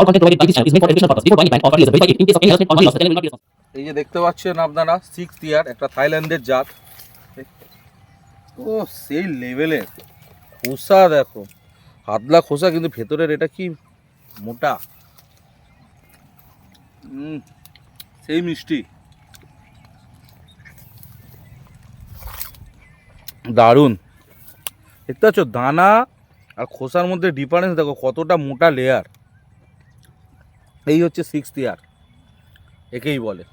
All content provided by this channel is made for educational purpose. Before buying a bank or user, verify it in case of any harassment or money loss. The channel will not be responsible. এই যে দেখতে পাচ্ছেন আপনারা 6th ইয়ার একটা থাইল্যান্ডের জাত। ও সেই লেভেলের খোসা দেখো, হাতলা খোসা, কিন্তু ভেতরের এটা কি মোটা, সেই মিষ্টি, দারুণ। দেখতে পাচ্ছ দানা আর খোসার মধ্যে ডিফারেন্স দেখো, কতটা মোটা লেয়ার। এই হচ্ছে 6th ইয়ার, একেই বলে।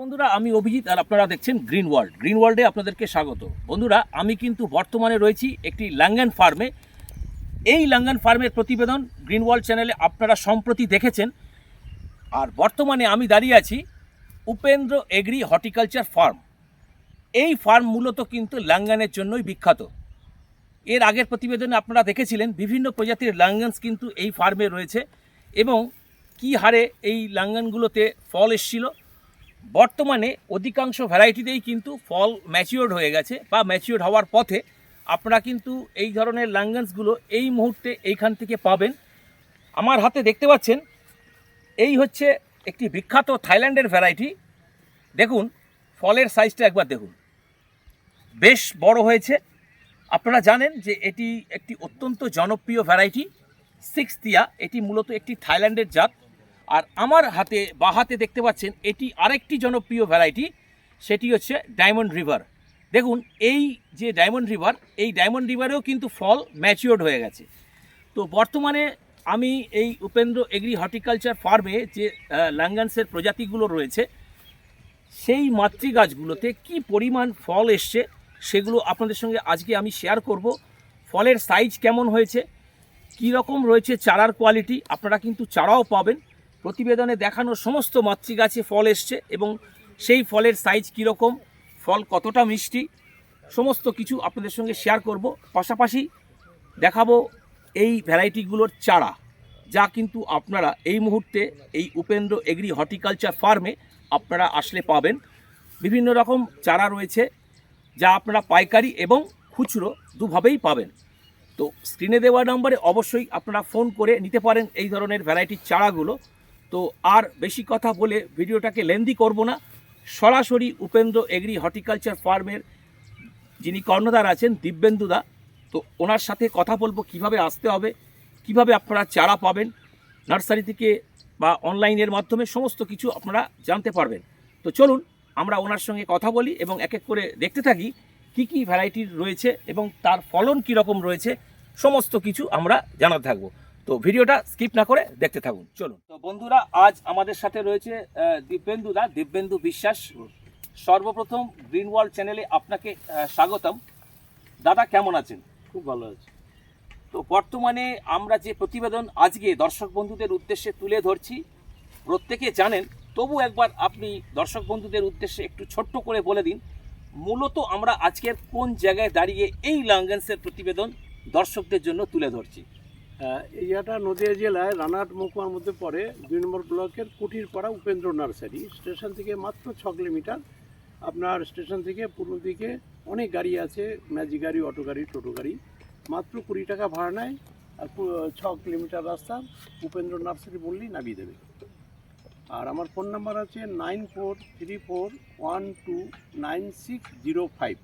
বন্ধুরা, আমি অভিজিৎ আর আপনারা দেখছেন গ্রিন ওয়ার্ল্ড। গ্রিন ওয়ার্ল্ডে আপনাদেরকে স্বাগত। বন্ধুরা, আমি কিন্তু বর্তমানে রয়েছি একটি লাঙ্গান ফার্মে। এই লাঙ্গান ফার্মের প্রতিবেদন গ্রিন ওয়ার্ল্ড চ্যানেলে আপনারা সম্প্রতি দেখেছেন। আর বর্তমানে আমি দাঁড়িয়ে আছি উপেন্দ্র এগ্রি হর্টিকালচার ফার্ম। এই ফার্ম মূলত কিন্তু লাঙ্গানের জন্যই বিখ্যাত। এর আগের প্রতিবেদনে আপনারা দেখেছিলেন বিভিন্ন প্রজাতির লাঙ্গানস কিন্তু এই ফার্মে রয়েছে এবং কী হারে এই লাঙ্গানগুলোতে ফল এসছিল। বর্তমানে অধিকাংশ ভ্যারাইটিতেই কিন্তু ফল ম্যাচিওর্ড হয়ে গেছে বা ম্যাচিওর্ড হওয়ার পথে। আপনারা কিন্তু এই ধরনের লাঙ্গানসগুলো এই মুহূর্তে এইখান থেকে পাবেন। আমার হাতে দেখতে পাচ্ছেন এই হচ্ছে একটি বিখ্যাত থাইল্যান্ডের ভ্যারাইটি। দেখুন ফলের সাইজটা একবার দেখুন, বেশ বড় হয়েছে। আপনারা জানেন যে এটি একটি অত্যন্ত জনপ্রিয় ভ্যারাইটি 6th ইয়ার। এটি মূলত একটি থাইল্যান্ডের জাত। আর আমার হাতে বা হাতে দেখতে পাচ্ছেন এটি আরেকটি জনপ্রিয় ভ্যারাইটি, সেটি হচ্ছে ডায়মন্ড রিভার। দেখুন এই যে ডায়মন্ড রিভার, এই ডায়মন্ড রিভারেও কিন্তু ফল ম্যাচিওর্ড হয়ে গেছে। তো বর্তমানে আমি এই উপেন্দ্র এগ্রি হর্টিকালচার ফার্মে যে লাঙ্গানসের প্রজাতিগুলো রয়েছে সেই মাতৃগাছগুলোতে কি পরিমাণ ফল এসছে সেগুলো আপনাদের সঙ্গে আজকে আমি শেয়ার করব। ফলের সাইজ কেমন হয়েছে, কী রকম রয়েছে চারার কোয়ালিটি, আপনারা কিন্তু চারাও পাবেন। প্রতিবেদনে দেখানো সমস্ত মাতৃগাছে ফল এসছে এবং সেই ফলের সাইজ কীরকম, ফল কতটা মিষ্টি, সমস্ত কিছু আপনাদের সঙ্গে শেয়ার করব। পাশাপাশি দেখাবো এই ভ্যারাইটিগুলোর চারা, যা কিন্তু আপনারা এই মুহূর্তে এই উপেন্দ্র এগ্রি হর্টিকালচার ফার্মে আপনারা আসলে পাবেন। বিভিন্ন রকম চারা রয়েছে যা আপনারা পাইকারি এবং খুচরো দুভাবেই পাবেন। তো স্ক্রিনে দেওয়া নম্বরে অবশ্যই আপনারা ফোন করে নিতে পারেন এই ধরনের ভ্যারাইটির চারাগুলো। তো আর বেশি কথা বলে ভিডিওটাকে লেন্দি করব না, সরাসরি উপেন্দ্র এগ্রি হর্টিকালচার ফার্মের যিনি কর্ণধার আছেন দিব্যেন্দুদা, তো ওনার সাথে কথা বলবো কিভাবে আসতে হবে, কিভাবে আপনারা চারা পাবেন নার্সারি থেকে বা অনলাইনের মাধ্যমে, সমস্ত কিছু আপনারা জানতে পারবেন। তো চলুন আমরা ওনার সঙ্গে কথা বলি এবং এক এক করে দেখতে থাকি কি কি ভ্যারাইটির রয়েছে এবং তার ফলন কীরকম রয়েছে, সমস্ত কিছু আমরা জানাতে থাকবো। তো ভিডিওটা স্কিপ না করে দেখতে থাকুন, চলুন। তো বন্ধুরা, আজ আমাদের সাথে রয়েছে দিব্যেন্দু বিশ্বাস। সর্বপ্রথম গ্রিন ওয়ার্ল্ড চ্যানেলে আপনাকে স্বাগতম। দাদা কেমন আছেন? খুব ভালো আছে। তো বর্তমানে আমরা যে প্রতিবেদন আজকে দর্শক বন্ধুদের উদ্দেশ্যে তুলে ধরছি, প্রত্যেকে জানেন, তবু একবার আপনি দর্শক বন্ধুদের উদ্দেশ্যে একটু ছোট্ট করে বলে দিন মূলত আমরা আজকের কোন জায়গায় দাঁড়িয়ে এই লাঙ্গানসের প্রতিবেদন দর্শকদের জন্য তুলে ধরছি। এই জায়গাটা নদিয়া জেলায় রানাঘাট মহকুমার মধ্যে পড়ে, 2 নম্বর ব্লকের কুটিরপাড়া উপেন্দ্র নার্সারি। স্টেশন থেকে মাত্র 6 কিলোমিটার। আপনার স্টেশন থেকে পূর্ব দিকে অনেক গাড়ি আছে, ম্যাজিক গাড়ি, অটো গাড়ি, টোটো গাড়ি। মাত্র 20 টাকা ভাড়া নেয় আর 6 কিলোমিটার রাস্তা। উপেন্দ্র নার্সারি বললেই নামিয়ে দেবে। আর আমার ফোন নাম্বার আছে 9434129605।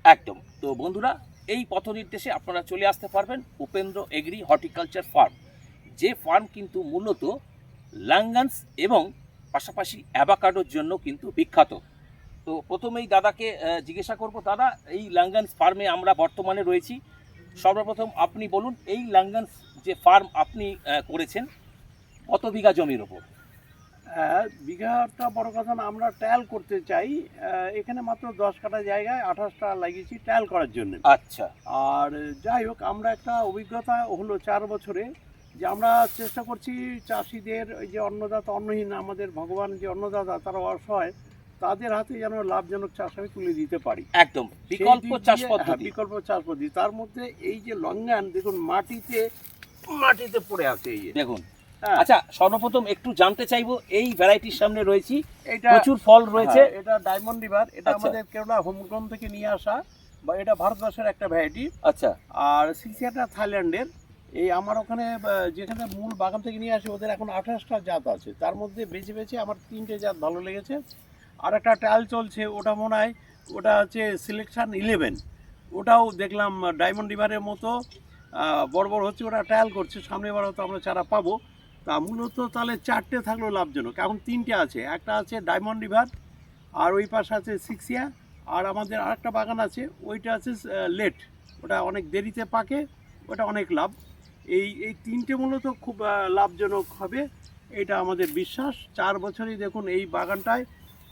একদম। তো বন্ধুরা, এই পথ নির্দেশে আপনারা চলে আসতে পারবেন উপেন্দ্র এগ্রি হর্টিকালচার ফার্ম, যে ফার্ম কিন্তু মূলত লাঙ্গানস এবং পাশাপাশি অ্যাভাকাডোর জন্য কিন্তু বিখ্যাত। তো প্রথমেই দাদাকে জিজ্ঞাসা করব, দাদা এই লাঙ্গানস ফার্মে আমরা বর্তমানে রয়েছি। সর্বপ্রথম আপনি বলুন এই লাঙ্গানস যে ফার্ম আপনি করেছেন কত বিঘা জমির ওপর? বিঘাটা বড় কথা না, আমরা ট্রায়াল করতে চাই। এখানে মাত্র 10 কাঠা জায়গায় 28টা লাগিয়েছি ট্রায়াল করার জন্য। আচ্ছা। আর যাই হোক, আমরা একটা অভিজ্ঞতা হলো 4 বছরে যে আমরা চেষ্টা করছি চাষিদের, ওই যে অন্নদাতা অন্নহীন, আমাদের ভগবান যে অন্নদাতা তারা অসহায়, তাদের হাতে যেন লাভজনক চাষ আমি তুলে দিতে পারি। একদম বিকল্প চাষ পদ্ধতি। বিকল্প চাষ পদ্ধতি। তার মধ্যে এই যে লঙ্গান দেখুন মাটিতে পড়ে আছে, এই দেখুন। আচ্ছা, সর্বপ্রথম একটু জানতে চাইবো এই ভ্যারাইটির সামনে রয়েছি, এটা প্রচুর ফল রয়েছে। এটা ডায়মন্ড রিভার, এটা আমাদের কেরলা হোমগ্রাম থেকে নিয়ে আসা, বা এটা ভারতবর্ষের একটা ভ্যারাইটি। আচ্ছা। আর 6 ইয়ারটা থাইল্যান্ডের। এই আমার ওখানে যেখানে মূল বাগান থেকে নিয়ে আসি ওদের এখন 28টা জাত আছে, তার মধ্যে বেছে বেছে আমার 3টে জাত ভালো লেগেছে। আর একটা ট্রায়াল চলছে, ওটা মনে হয় ওটা হচ্ছে সিলেকশন 11, ওটাও দেখলাম ডায়মন্ড রিভারের মতো বড় বড় হচ্ছে, ওটা ট্রায়াল করছে, সামনে বার হয়তো আমরা চারা পাবো। তা মূলত তাহলে 4টে থাকলো লাভজনক, এখন 3টে আছে, একটা আছে ডায়মন্ড রিভার, আর ওই পাশে আছে সিক্সিয়া, আর আমাদের আরেকটা বাগান আছে ওইটা আছে লেট, ওটা অনেক দেরিতে পাকে, ওটা অনেক লাভ। এই 3টে মূলত খুব লাভজনক হবে, এটা আমাদের বিশ্বাস। 4 বছরই দেখুন এই বাগানটায়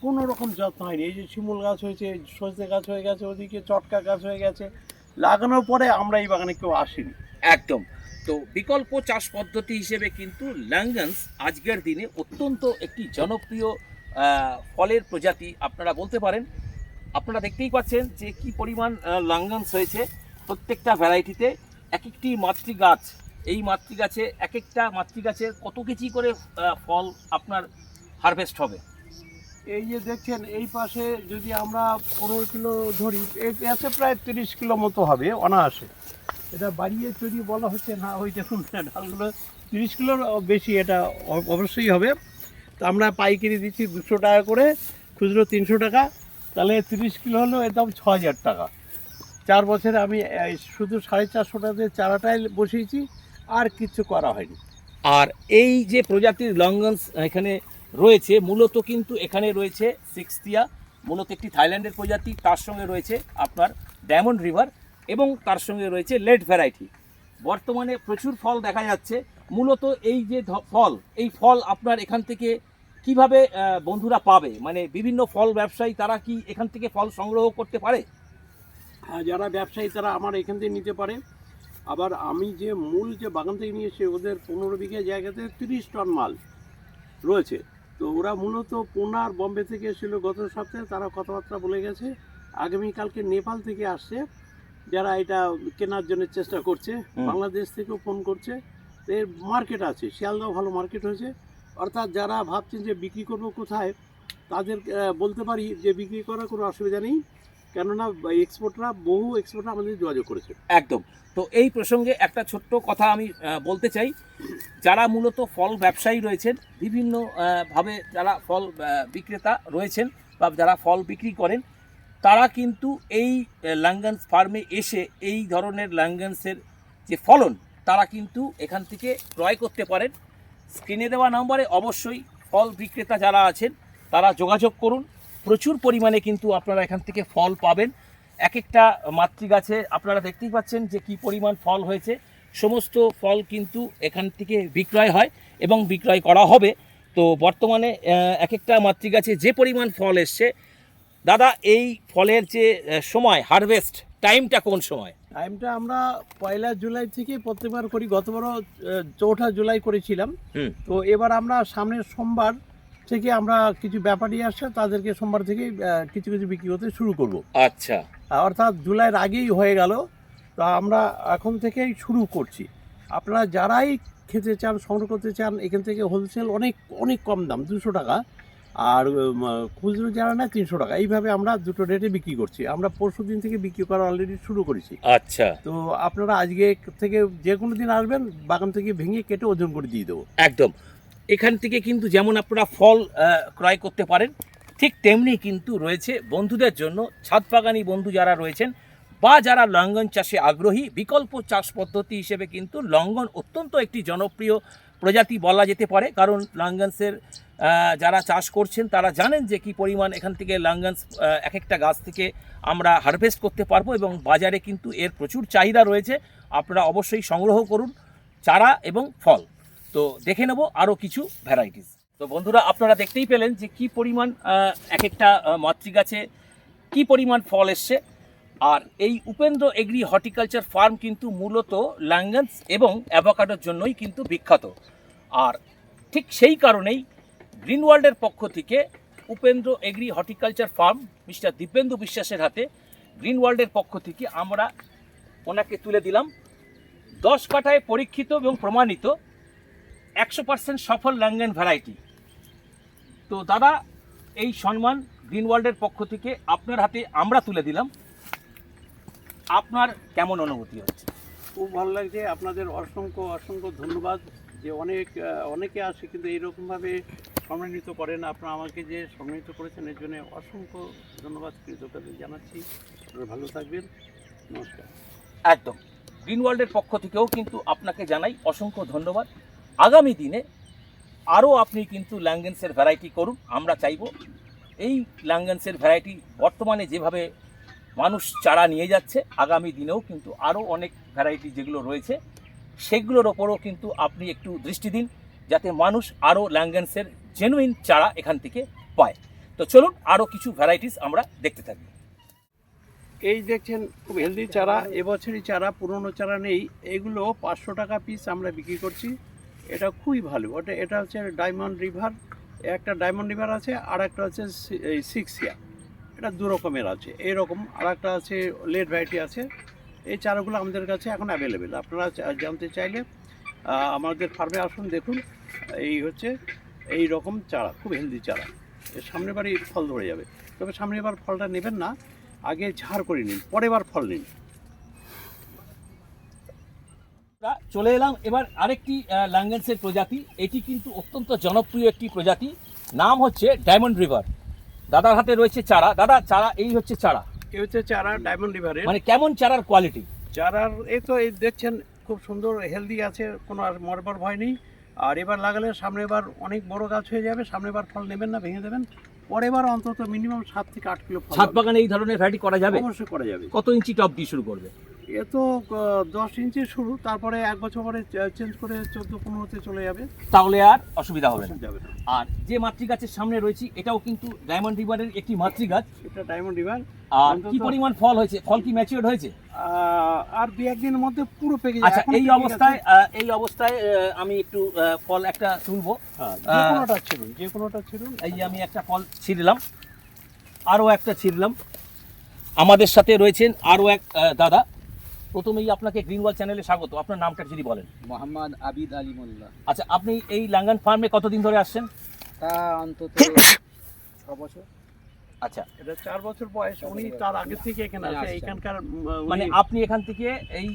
কোনো রকম যত্ন হয়নি। এই যে শিমুল গাছ হয়েছে, সজনে গাছ হয়ে গেছে, ওদিকে চটকা গাছ হয়ে গেছে, লাগানোর পরে আমরা এই বাগানে কেউ আসিনি। একদম। তো বিকল্প চাষ পদ্ধতি হিসেবে কিন্তু ল্যাঙ্গান্স আজকের দিনে অত্যন্ত একটি জনপ্রিয় ফলের প্রজাতি আপনারা বলতে পারেন। আপনারা দেখতেই পাচ্ছেন যে কি পরিমাণ ল্যাঙ্গান্স হয়েছে প্রত্যেকটা ভ্যারাইটিতে। এক একটি মাতৃ গাছ, এই মাতৃ গাছে এক একটা মাতৃ গাছের কত কেজি করে ফল আপনার হারভেস্ট হবে? এই যে দেখছেন এই পাশে যদি আমরা 15 কিলো ধরি, এতে প্রায় 30 কিলো মতো হবে অনায়াসে। এটা বাড়িয়ে যদি বলা হচ্ছে না, ওই দেখুন ডালগুলো 30 কিলোর বেশি, এটা অবশ্যই হবে। তো আমরা পাইকারি দিচ্ছি 200 টাকা করে, খুচরো 300 টাকা, তাহলে 30 কিলো হলো এর দাম 6000 টাকা। 4 বছরে আমি শুধু 450 টাকা দিয়ে চারাটাই বসিয়েছি, আর কিছু করা হয়নি। আর এই যে প্রজাতির ল্যাঙ্গান্স এখানে রয়েছে, মূলত কিন্তু এখানে রয়েছে সিক্সটিয়া, মূলত একটি থাইল্যান্ডের প্রজাতি, তার সঙ্গে রয়েছে আপনার ডায়মন্ড রিভার, এবং তার সঙ্গে রয়েছে লেট ভ্যারাইটি। বর্তমানে প্রচুর ফল দেখা যাচ্ছে। মূলত এই যে ফল, এই ফল আপনার এখান থেকে কিভাবে বন্ধুরা পাবে? মানে বিভিন্ন ফল ব্যবসায়ী তারা কি এখান থেকে ফল সংগ্রহ করতে পারে? যারা ব্যবসায়ী তারা আমার এখান থেকে নিতে পারে। আবার আমি যে মূল যে বাগান থেকে নিয়ে এসে ওদের 15 বিঘা জায়গাতে 30 টন মাল রয়েছে। তো ওরা মূলত পুনে আর বম্বে থেকে এসেছিল গত সপ্তাহে, তারা কথাবার্তা বলে গেছে আগামীকালকে নেপাল থেকে আসছে যারা এটা কেনার জন্য চেষ্টা করছে, বাংলাদেশ থেকেও ফোন করছে। এর মার্কেট আছে, শিয়ালদাও ভালো মার্কেট হয়েছে। অর্থাৎ যারা ভাবছেন যে বিক্রি করবো কোথায়, তাদের বলতে পারি যে বিক্রি করার কোনো অসুবিধা নেই, কেননা বহু এক্সপোর্টরা আমাদের যোগাযোগ করেছে। একদম। তো এই প্রসঙ্গে একটা ছোট্ট কথা আমি বলতে চাই, যারা মূলত ফল ব্যবসায়ী রয়েছেন, বিভিন্ন ভাবে যারা ফল বিক্রেতা রয়েছেন বা যারা ফল বিক্রি করেন, তারা কিন্তু এই ল্যাঙ্গান্স ফার্মে এসে এই ধরনের ল্যাঙ্গান্সের যে ফলন, তারা কিন্তু এখান থেকে ক্রয় করতে পারেন। স্ক্রিনে দেওয়া নম্বরে অবশ্যই ফল বিক্রেতা যারা আছেন তারা যোগাযোগ করুন। প্রচুর পরিমাণে কিন্তু আপনারা এখান থেকে ফল পাবেন। এক একটা মাতৃগাছে আপনারা দেখতেই পাচ্ছেন যে কি পরিমাণ ফল হয়েছে। সমস্ত ফল কিন্তু এখান থেকে বিক্রয় হয় এবং বিক্রয় করা হবে। তো বর্তমানে এক একটা মাতৃগাছে যে পরিমাণ ফল এসছে, দাদা এই ফলের যে সময়, হারভেস্ট টাইমটা কোন সময়? টাইমটা আমরা 1 জুলাই থেকে প্রত্যেকবার করি, গতবারও 4 জুলাই করেছিলাম। তো এবার আমরা সামনের সোমবার থেকে আমরা কিছু ব্যাপারী আসছে, তাদেরকে সোমবার থেকে কিছু কিছু বিক্রি করতে শুরু করব। আচ্ছা, অর্থাৎ জুলাইয়ের আগেই হয়ে গেল। তো আমরা এখন থেকেই শুরু করছি। আপনারা যারাই খেতে চান, সংগ্রহ করতে চান, এখান থেকে হোলসেল অনেক অনেক কম দাম, 200 টাকা, আর খুচরো যারা নেয় 300 টাকা, এইভাবে আমরা দুটো রেটে বিক্রি করছি। আমরা পরশু দিন থেকে বিক্রি করা অলরেডি শুরু করেছি। আচ্ছা। তো আপনারা আজকে থেকে যে কোনো দিন আসবেন, বাগান থেকে ভেঙে কেটে ওজন করে দিয়ে দেবো। একদম। এখান থেকে কিন্তু যেমন আপনারা ফল ক্রয় করতে পারেন, ঠিক তেমনি কিন্তু রয়েছে বন্ধুদের জন্য, ছাদ বাগানি বন্ধু যারা রয়েছেন বা যারা লঙ্ঘন চাষে আগ্রহী, বিকল্প চাষ পদ্ধতি হিসেবে কিন্তু লঙ্ঘন অত্যন্ত একটি জনপ্রিয় প্রজাতি বলা যেতে পারে। কারণ লঙ্ঘনসের যারা চাষ করছেন তারা জানেন যে কি পরিমাণ এখান থেকে লঙ্ঘনস এক একটা গাছ থেকে আমরা হারভেস্ট করতে পারবো, এবং বাজারে কিন্তু এর প্রচুর চাহিদা রয়েছে। আপনারা অবশ্যই সংগ্রহ করুন চারা এবং ফল। তো দেখে নেব আরও কিছু ভ্যারাইটিস। তো বন্ধুরা আপনারা দেখতেই পেলেন যে কি পরিমাণ এক একটা মাতৃগাছে কি পরিমাণ ফল এসছে। আর এই উপেন্দ্র এগ্রি হর্টিকালচার ফার্ম কিন্তু মূলত ল্যাঙ্গান্স এবং অ্যাভোকাডোর জন্যই কিন্তু বিখ্যাত। আর ঠিক সেই কারণেই গ্রিন ওয়ার্ল্ডের পক্ষ থেকে Upendra agri horticulture farm mister Dipendu বিশ্বাসের হাতে গ্রিন ওয়ার্ল্ডের পক্ষ থেকে আমরা ওনাকে তুলে দিলাম 10 কাঠায় পরীক্ষিত এবং প্রমাণিত 100% সফল ল্যাঙ্গান ভ্যারাইটি। তো দাদা, এই সম্মান গ্রিন ওয়ার্ল্ডের পক্ষ থেকে আপনার হাতে আমরা তুলে দিলাম, আপনার কেমন অনুভূতি হচ্ছে? খুব ভালো লাগছে। আপনাদের অসংখ্য অসংখ্য ধন্যবাদ যে অনেকে আসে কিন্তু এইরকমভাবে সম্মানিত করেন। আপনারা আমাকে যে সম্মানিত করেছেন এর জন্য অসংখ্য ধন্যবাদ কৃতজ্ঞতা জানাচ্ছি। আপনারা ভালো থাকবেন, নমস্কার। একদম গ্রিন ওয়ার্ল্ডের পক্ষ থেকেও কিন্তু আপনাকে জানাই অসংখ্য ধন্যবাদ। আগামী দিনে আরও আপনি কিন্তু ল্যাঙ্গেন্সের ভ্যারাইটি করুন। আমরা চাইব এই ল্যাঙ্গেন্সের ভ্যারাইটি বর্তমানে যেভাবে মানুষ চারা নিয়ে যাচ্ছে, আগামী দিনেও কিন্তু আরও অনেক ভ্যারাইটি যেগুলো রয়েছে সেগুলোর ওপরও কিন্তু আপনি একটু দৃষ্টি দিন, যাতে মানুষ আরও ল্যাঙ্গেন্সের জেনুইন চারা এখান থেকে পায়। তো চলুন আরও কিছু ভ্যারাইটিস আমরা দেখতে থাকি। এই দেখছেন খুব হেলদি চারা, এবছরই চারা, পুরনো চারা নেই। এগুলো 500 টাকা পিস আমরা বিক্রি করছি। এটা খুবই ভালো। এটা হচ্ছে ডায়মন্ড রিভার, একটা ডায়মন্ড রিভার আছে, আর একটা হচ্ছে এই 6 ইয়ার। এটা দু রকমের আছে। এইরকম আর একটা আছে লেট ভ্যারাইটি আছে। এই চারাগুলো আমাদের কাছে এখন অ্যাভেলেবেল। আপনারা জানতে চাইলে আমাদের ফার্মে আসুন, দেখুন। এই হচ্ছে এই রকম চারা, খুব হেলদি চারা। এর সামনের বারই ফল ধরে যাবে, তবে সামনের বার ফলটা নেবেন না, আগে ঝাড় করে নিন, পরের বার ফল নিন। চলে এলাম এবার আরেকটি ল্যাঙ্গেন্সের প্রজাতি। এটি কিন্তু অত্যন্ত জনপ্রিয় একটি প্রজাতি, নাম হচ্ছে ডায়মন্ড রিভার। দাদার হাতে রয়েছে চারা। দাদা, চারা এই হচ্ছে চারা, এই হচ্ছে চারা ডায়মন্ড রিভারের। মানে কেমন চারার কোয়ালিটি? চারার এই তো এই দেখছেন খুব সুন্দর হেলদি আছে, কোনো আর মরবার ভয় নেই। আর এবার লাগালে সামনের বার অনেক বড় গাছ হয়ে যাবে। সামনের বার ফল নেবেন না, ভেঙে দেবেন। পরের বার অন্তত মিনিমাম 7 থেকে 8 কিলো ফল ছাদ হবে। বাগানে এই ধরনের ভ্যারাইটি করা যাবে? অবশ্যই করা যাবে। কত ইঞ্চি টব দিয়ে শুরু করবে? এ তো 10 ইঞ্চি শুরু, তারপরে 1 বছর পরে চেঞ্জ করে 14-15তে চলে যাবে, তাহলে আর অসুবিধা হবে না। যাবে না। আর যে মাতৃ গাছের সামনে রয়েছে এটাও কিন্তু ডায়মন্ড রিভারের একটি মাতৃ গাছ। এটা ডায়মন্ড রিভার। আর কি পরিমাণ ফল হয়েছে? ফল কি ম্যাচিওর হয়েছে? আর 2-1 দিনের মধ্যে পুরো পেকে যাবে। আচ্ছা, এখন এই পেকে অবস্থায় গেছে। এই অবস্থায় আমি একটু ফল একটা তুলবো। যে কোনোটা ছিলুন, যে কোনোটা ছিলুন। এই যে আমি একটা ফল ছিঁড়লাম, আরও একটা ছিঁড়লাম। আমাদের সাথে রয়েছেন আরও এক দাদা। প্রথমেই আপনাকে গ্রিন ওয়াল চ্যানেলে স্বাগত। আপনার নামটা যদি বলেন। মোহাম্মদ আবিদ আলী মোল্লা। আচ্ছা, আপনি এই লাঙ্গান ফার্মে কতদিন ধরে আসছেন? তা অন্তত 6 বছর। আচ্ছা, এটা 4 বছর বয়স। উনি তার আগে থেকে এখানে আসে। আসছেন। এখানকার মানে আপনি এখান থেকে এই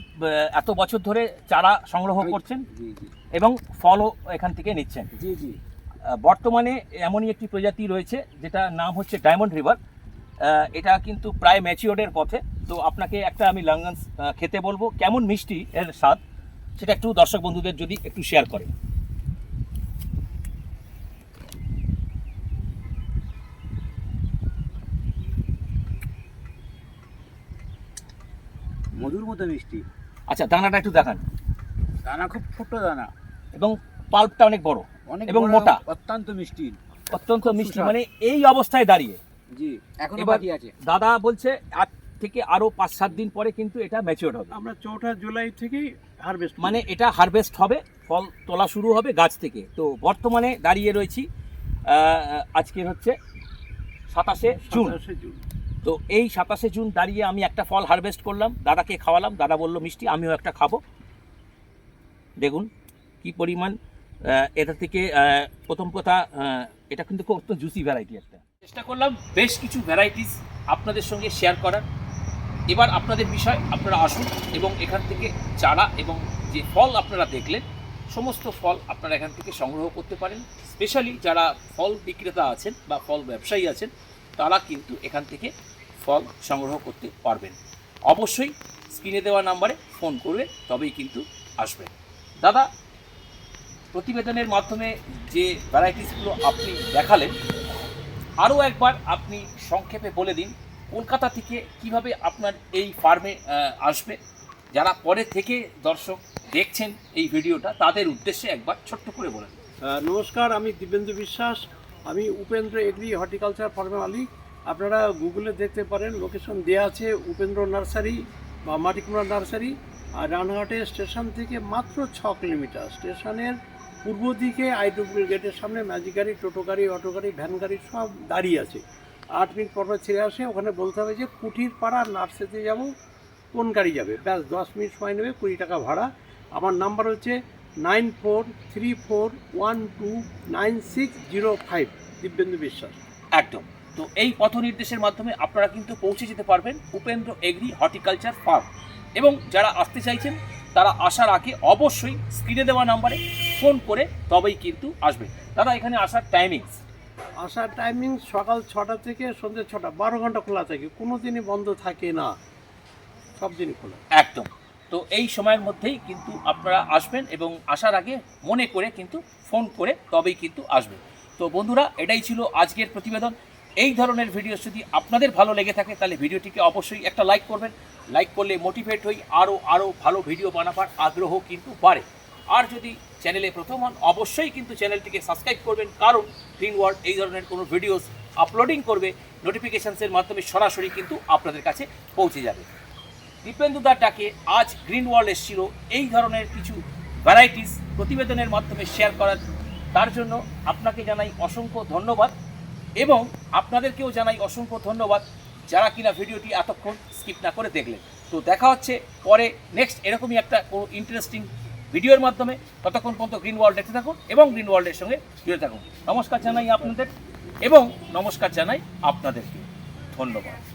এত বছর ধরে চারা সংগ্রহ করছেন জি জি এবং ফলও এখান থেকে নিচ্ছেন। জি জি। বর্তমানে এমনই একটি প্রজাতি রয়েছে যেটা নাম হচ্ছে ডায়মন্ড রিভার। এটা কিন্তু প্রায় ম্যাচিওর্ডের পথে। তো আপনাকে একটা আমি লাঙ্গান খেতে বলবো, কেমন মিষ্টি এর স্বাদ সেটা একটু দর্শক বন্ধুদের যদি একটু শেয়ার করেন। মধুর মতো মিষ্টি। আচ্ছা, দানাটা একটু দেখান। দানা খুব ছোট দানা এবং পাল্পটা অনেক বড় অনেক এবং বড়, মোটা, অত্যন্ত মিষ্টি। অত্যন্ত খুব মিষ্টি। সুস্বাদু। মানে এই অবস্থায় দাঁড়িয়ে জি, এখনো এবার বাকি আছে। দাদা বলছে আজ থেকে আরো 5-7 দিন পরে কিন্তু এটা ম্যাচিওর হবে। আমরা 4 জুলাই থেকেই হারভেস্ট, মানে এটা হারভেস্ট হবে, ফল তোলা শুরু হবে গাছ থেকে। তো বর্তমানে দাঁড়িয়ে রয়েছি আজকে হচ্ছে 27শে জুন। তো এই 27শে জুন দাঁড়িয়ে আমি একটা ফল হারভেস্ট করলাম, দাদাকে খাওয়ালাম। দাদা বলল মিষ্টি, আমিও একটা খাবো। দেখুন কি পরিমাণ এটা থেকে প্রথম কথা, এটা কিন্তু খুব অত্যন্ত জুসি ভ্যারাইটি একটা। চেষ্টা করলাম বেশ কিছু ভ্যারাইটিস আপনাদের সঙ্গে শেয়ার করার। এবার আপনাদের বিষয়, আপনারা আসুন এবং এখান থেকে চারা এবং যে ফল আপনারা দেখলেন সমস্ত ফল আপনারা এখান থেকে সংগ্রহ করতে পারেন। স্পেশালি যারা ফল বিক্রেতা আছেন বা ফল ব্যবসায়ী আছেন তারা কিন্তু এখান থেকে ফল সংগ্রহ করতে পারবেন। অবশ্যই স্ক্রিনে দেওয়া নাম্বারে ফোন করবে, তবেই কিন্তু আসবেন। দাদা, প্রতিবেদনের মাধ্যমে যে ভ্যারাইটিসগুলো আপনি দেখালেন আরও একবার আপনি সংক্ষেপে বলে দিন কলকাতা থেকে কিভাবে আপনার এই ফার্মে আসবে। যারা পরে থেকে দর্শক দেখছেন এই ভিডিওটা তাদের উদ্দেশ্যে একবার ছোট্ট করে বলেন। নমস্কার, আমি দিব্যেন্দু বিশ্বাস। আমি উপেন্দ্র এগ্রি হর্টিকালচার ফার্মের মালিক। আপনারা গুগলে দেখতে পারেন, লোকেশন দেওয়া আছে উপেন্দ্র নার্সারি বা মাটিকুমড়া নার্সারি। আর রানাঘাটের স্টেশন থেকে মাত্র 6 কিলোমিটার। স্টেশনের পূর্ব দিকে আইডব্লিউ গেটের সামনে ম্যাজিক গাড়ি, টোটো গাড়ি, অটো গাড়ি, ভ্যান গাড়ি সব দাঁড়িয়ে আছে। 8 মিনিট পর ছেড়ে আসে। ওখানে বলতে হবে যে কুঠির পাড়া নার্সারিতে যাব, কোন গাড়ি যাবে। ব্যাস 10 মিনিট সময় নেবে, 20 টাকা ভাড়া। আমার নাম্বার হচ্ছে 9434129605, দিব্যেন্দু বিশ্বাস। একদম। তো এই পথ নির্দেশের মাধ্যমে আপনারা কিন্তু পৌঁছে যেতে পারবেন উপেন্দ্র এগ্রি হর্টিকালচার ফার্ম। এবং যারা আসতে চাইছেন তারা আসার আগে অবশ্যই স্ক্রিনে দেওয়া নাম্বারে ফোন করে তবেই কিন্তু আসবে। দাদা এখানে আসার টাইমিংস? আসার টাইমিং সকাল 6টা থেকে সন্ধ্যে 6টা, 12 ঘন্টা খোলা থাকে, কোনো দিনই বন্ধ থাকে না, সব দিনই খোলা। একদম। তো এই সময়ের মধ্যেই কিন্তু আপনারা আসবেন এবং আসার আগে মনে করে কিন্তু ফোন করে তবেই কিন্তু আসবেন। তো বন্ধুরা, এটাই ছিল আজকের প্রতিবেদন। এই ধরনের ভিডিও যদি আপনাদের ভালো লেগে থাকে তাহলে ভিডিওটিকে অবশ্যই একটা লাইক করবেন। লাইক করলে মোটিভেট হই, আরও ভালো ভিডিও বানাবার আগ্রহ কিন্তু বাড়ে। আর যদি চ্যানেলে প্রথম হন অবশ্যই কিন্তু চ্যানেলটিকে সাবস্ক্রাইব করবেন, কারণ গ্রিন ওয়ার্ল্ড এই ধরনের কোনো ভিডিওস আপলোডিং করবে নোটিফিকেশানসের মাধ্যমে সরাসরি কিন্তু আপনাদের কাছে পৌঁছে যাবে। দীপেন্দুদার ডাকে আজ গ্রিন ওয়ার্ল্ড এসেছিল এই ধরনের কিছু ভ্যারাইটিস প্রতিবেদনের মাধ্যমে শেয়ার করার। তার জন্য আপনাকে জানাই অসংখ্য ধন্যবাদ এবং আপনাদেরকেও জানাই অসংখ্য ধন্যবাদ যারা কিনা ভিডিওটি এতক্ষণ স্কিপ না করে দেখলেন। তো দেখা হচ্ছে পরে নেক্সট এরকমই একটা কোনো ইন্টারেস্টিং ভিডিওর মাধ্যমে। ততক্ষণ পর্যন্ত গ্রিন ওয়ার্ল্ড দেখতে থাকুন এবং গ্রিন ওয়ার্ল্ডের সঙ্গে জুড়ে থাকুন। নমস্কার জানাই আপনাদের এবং নমস্কার জানাই আপনাদেরকে। ধন্যবাদ।